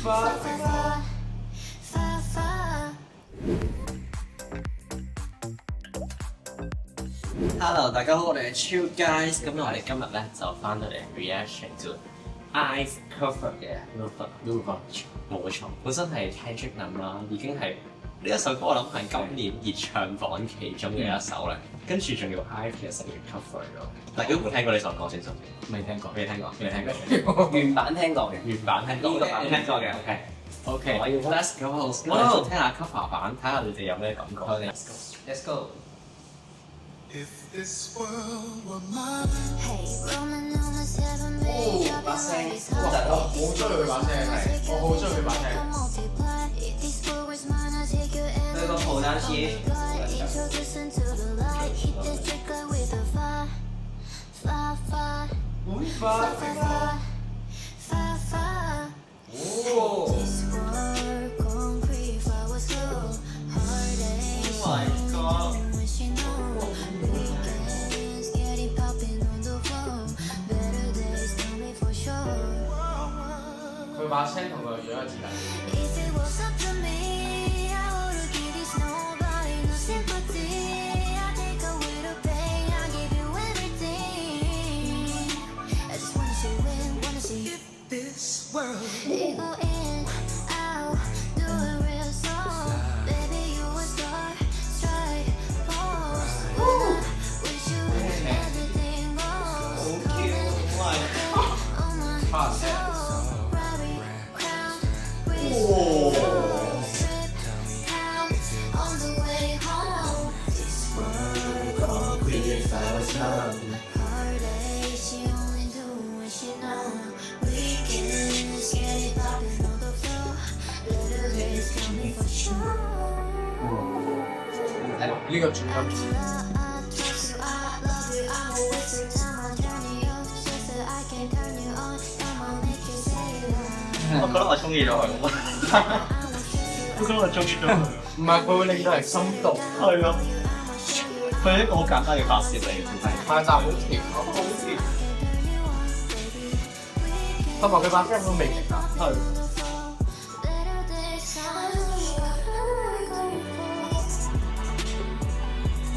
Hello， 大家好，我哋係 Chill Guys，咁我哋今日咧就翻到嚟 reaction to Ice Cover 嘅 Lover，冇錯，本身係 Kendrick Lamar 啦，已經係呢一首歌我諗係今年熱唱榜其中嘅一首咧，跟住仲要 Ice 嘅成員 cover 咗。大家有冇聽過呢首歌先？首先未聽過，未聽過，未聽過。原版聽過嘅，原版聽過，呢個版聽過嘅。OK， 我要 Let's go， 我哋就聽下 cover 版，睇下你哋有咩感覺。Let's go。If this world were mine， 把聲，我好中意佢把聲，係，我好中意佢把聲。佢個葡單詞，佢把聲同佢個樣係似緊。呢個轉音，我覺得我中意咗佢，我覺得我中意咗佢。唔係佢會令到人心動。係啊，佢係一個好簡單嘅發泄嚟嘅，真係。係，但係好甜，好甜。同埋佢把聲好魅力啊。係。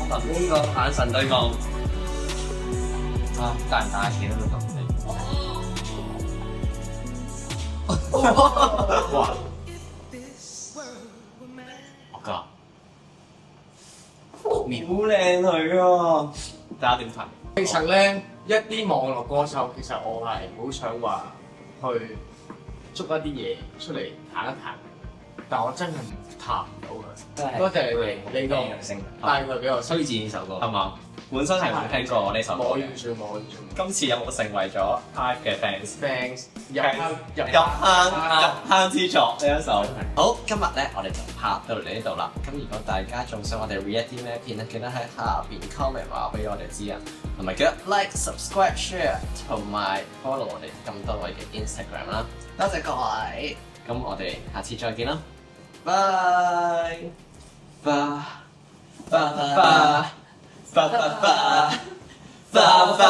我憑呢個眼神對望，啊，大唔大錢都咁死。哇！我㗎，好靚佢啊！大家點睇？其實咧，一啲網絡歌手，其實我係好想話去捉一啲嘢出嚟彈一彈，但我真係彈唔到佢。多謝你哋呢個帶佢俾我推薦呢首歌，係嘛？本身係冇聽過呢首歌嘅。我完全冇。今次有冇成為咗 Ive 嘅 fans 入坑之作呢一首？好，今日咧我哋就拍到嚟呢度啦。咁如果大家仲想我哋 react 啲咩片咧，記得喺下邊 comment 話俾我哋知啊。同埋記得 like、subscribe、share 同埋 follow 我哋咁多位嘅 Instagram 啦。多謝各位，咁我哋下次再見啦，拜拜拜拜拜拜拜拜。